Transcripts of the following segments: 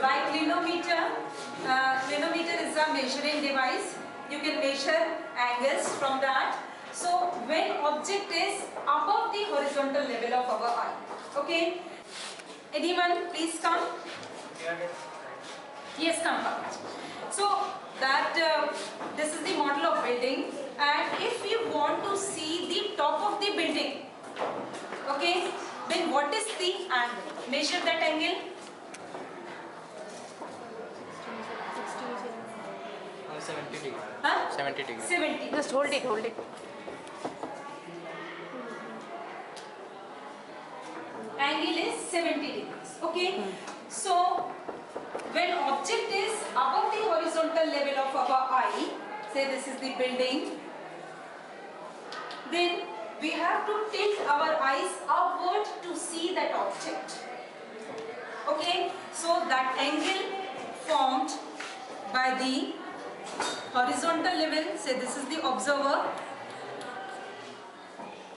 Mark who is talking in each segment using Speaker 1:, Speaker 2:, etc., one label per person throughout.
Speaker 1: By clinometer, clinometer is a measuring device. You can measure angles from that. So when object is above the horizontal level of our eye. Okay. Anyone, please come. Yes, come. So that this is the model of building, and if you want to see the top of the building, okay, then what is the angle? Measure that angle.
Speaker 2: 70 degrees.
Speaker 1: Huh?
Speaker 2: 70 degrees.
Speaker 1: 70.
Speaker 3: Just hold it, hold it.
Speaker 1: Angle is 70 degrees. Okay. So when object is above the horizontal level of our eye, say this is the building, then we have to tilt our eyes upward to see that object. Okay. So that angle formed by the horizontal level, say this is the observer,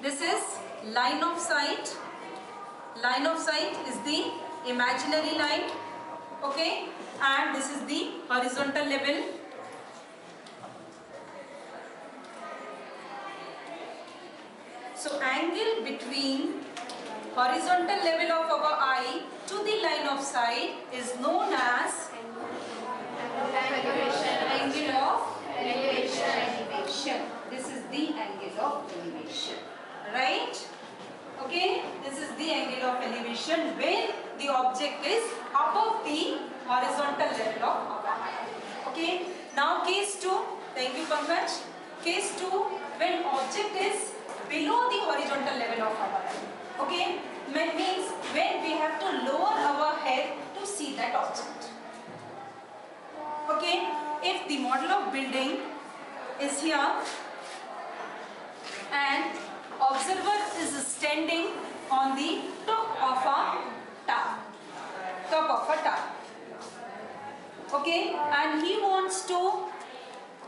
Speaker 1: this is line of sight. Line of sight is the imaginary line, okay, and this is the horizontal level. So angle between horizontal level of our eye to the line of sight is known as angle of elevation. This is the angle of elevation, right? Okay, this is the angle of elevation when the object is above the horizontal level of our eye. Okay, now case 2, thank you Pankaj. Case 2, when object is below the horizontal level of our eye. Okay, means when we have to lower our head to see that object. Okay, if the model of building is here and observer is standing on the top of a tower. Okay, and he wants to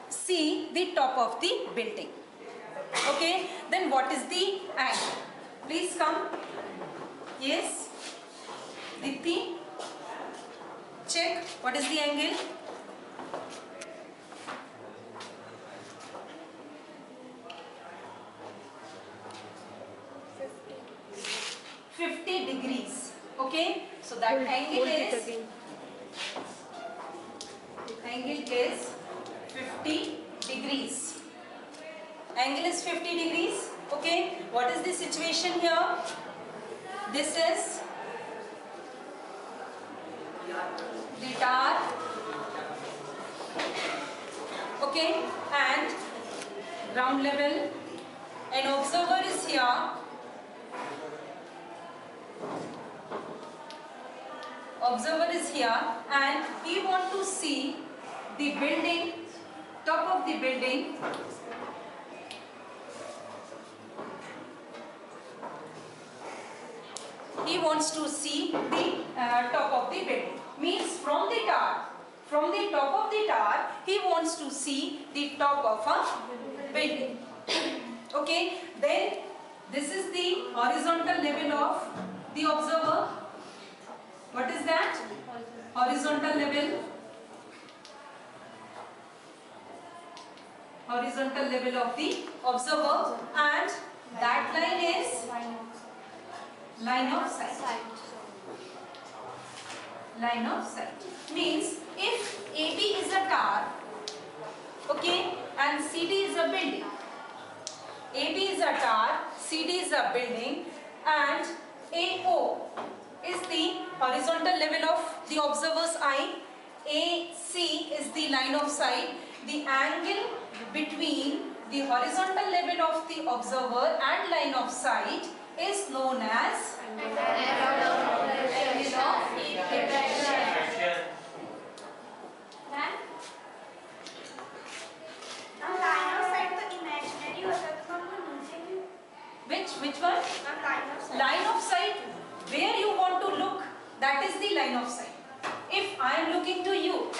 Speaker 1: see the top of the building. Okay, then what is the angle? Please come. Yes, Dipti, check what is the angle. Degrees. Okay, so that angle is 50 degrees. Angle is 50 degrees. Okay, what is the situation here? This is the tower. Okay, and ground level. An observer is here. Observer is here and he wants to see the building, top of the building. He wants to see the top of the building. Means from the top of the tower, he wants to see the top of a building. Okay, then this is the horizontal level of the observer. What is that? Horizontal level. Horizontal level of the observer, and that line is line of sight. Line of sight means if AB is a tower, okay, and CD is a building. AB is a tower, CD is a building, and AO is the horizontal level of the observer's eye. AC is the line of sight. The angle between the horizontal level of the observer and line of sight is known as angle of refraction. Which one? Line of sight. Where you want to look, that is the line of sight. If I am looking to you,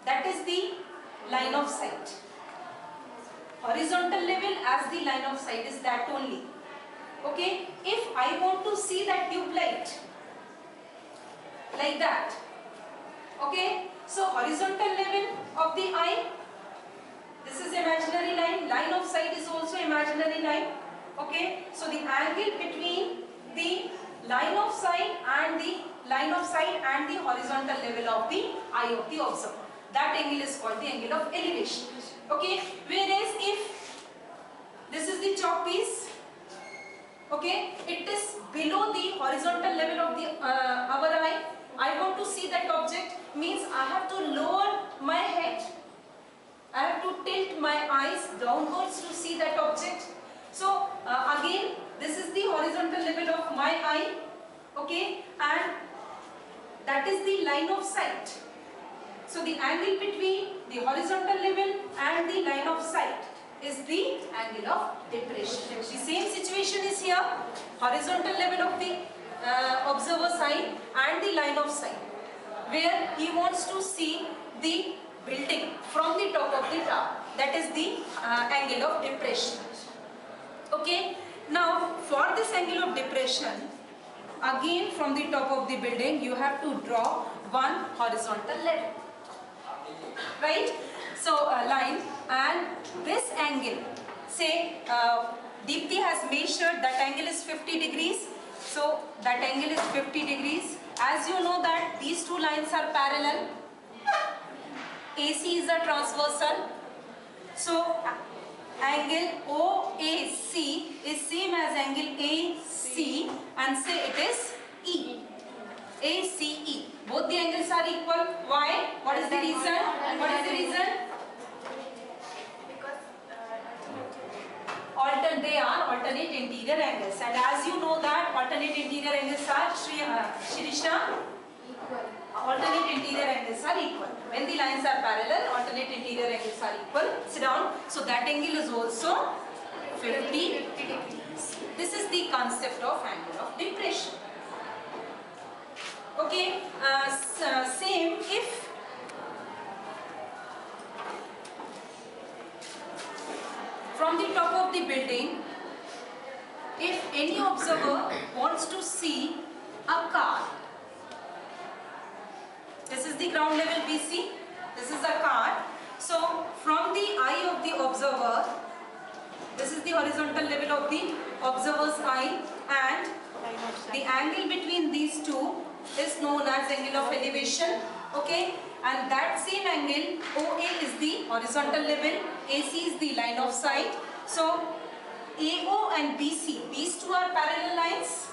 Speaker 1: that is the line of sight. Horizontal level as the line of sight is that only. Okay, if I want to see that tube light like that, Okay, so horizontal level of the eye, this is imaginary line. Line of sight is also imaginary line. Okay, so the angle between the line of sight and the horizontal level of the eye of the observer, that angle is called the angle of elevation. Okay, whereas if this is the chalk piece, okay, it is below the horizontal level of the our eye. I want to see that object, means I have to lower my head, I have to tilt my eyes downwards to see that object. So again, this is the horizontal level of my eye, okay, and that is the line of sight. So the angle between the horizontal level and the line of sight is the angle of depression. The same situation is here, horizontal level of the observer's eye and the line of sight, where he wants to see the building from the top of the tower. That is the angle of depression. Okay. Now for this angle of depression, again from the top of the building you have to draw one horizontal level. Right? So line, and this angle, say Deepti has measured that angle is 50 degrees. So that angle is 50 degrees. As you know that these two lines are parallel. AC is a transversal. So angle OAC is same as angle AC, and say it is E. ACE. Both the angles are equal. Why? What is the reason? What is the reason? They are alternate interior angles, and as you know that alternate interior angles are Shirisha, alternate interior angles are equal. When the lines are parallel, alternate interior angles are equal. Sit down. So that angle is also 50 degrees. This is the concept of angle of depression. Okay, same if from the top of the building, if any observer wants to see a car, this is the ground level BC, this is a car. So from the eye of the observer, this is the horizontal level of the observer's eye, and the angle between these two is known as angle of elevation. Okay, and that same angle OA is the horizontal level, AC is the line of sight. So AO and BC, these two are parallel lines.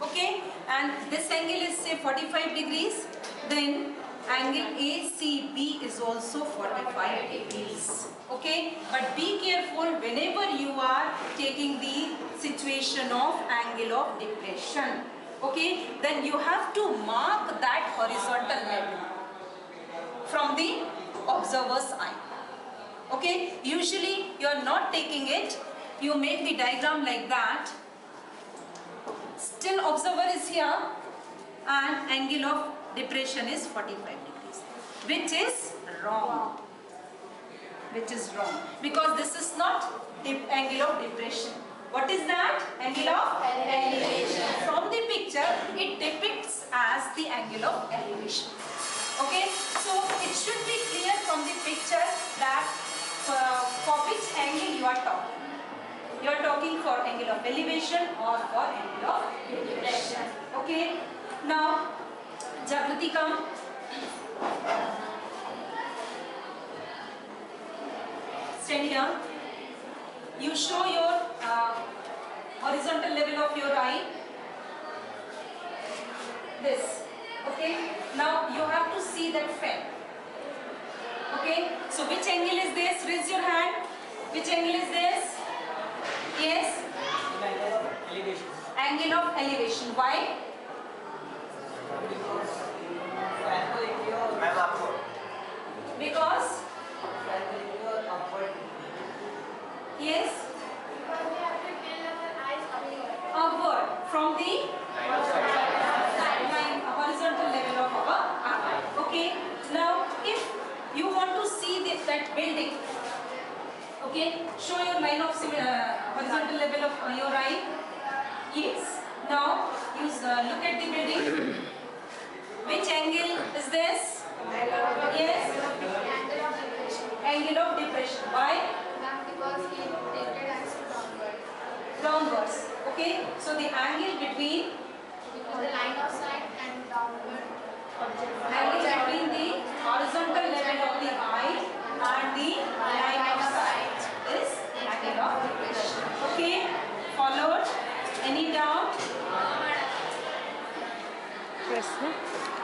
Speaker 1: Okay, and this angle is say 45 degrees, then angle ACB is also 45 degrees. Okay, but be careful whenever you are taking the situation of angle of depression. Okay, then you have to mark that horizontal level from the observer's eye. Okay, usually you are not taking it, you make the diagram like that. Still observer is here and angle of depression is 45 degrees, which is wrong. Which is wrong, because this is not angle of depression. What is that? Angle of elevation. From the picture, it depicts as the angle of elevation. Okay, so it should be clear from the picture that for which angle you are talking. You are talking for angle of elevation or for angle of depression. Okay, now Jagrati, come. Stand here. You show your horizontal level of your eye. This. Okay. Now you have to see that frame. Okay. So which angle is this? Raise your hand. Which angle is this? Yes.
Speaker 2: Elevation.
Speaker 1: Angle of elevation. Why? Because. Yes. Upward from the line, horizontal level of our eye. Okay. Now, if you want to see that building, okay, show your line of horizontal level of your eye. Yes. Now, look at the building. Which angle is this? Yes. Angle of depression. Why?
Speaker 3: Because he tilted axis downward.
Speaker 1: Downwards. Okay. So the angle between
Speaker 3: Because the line of sight and downward.
Speaker 1: angle between the horizontal level of the eye and the line of sight is angle of depression. Okay. Followed. Any doubt?
Speaker 4: Yes.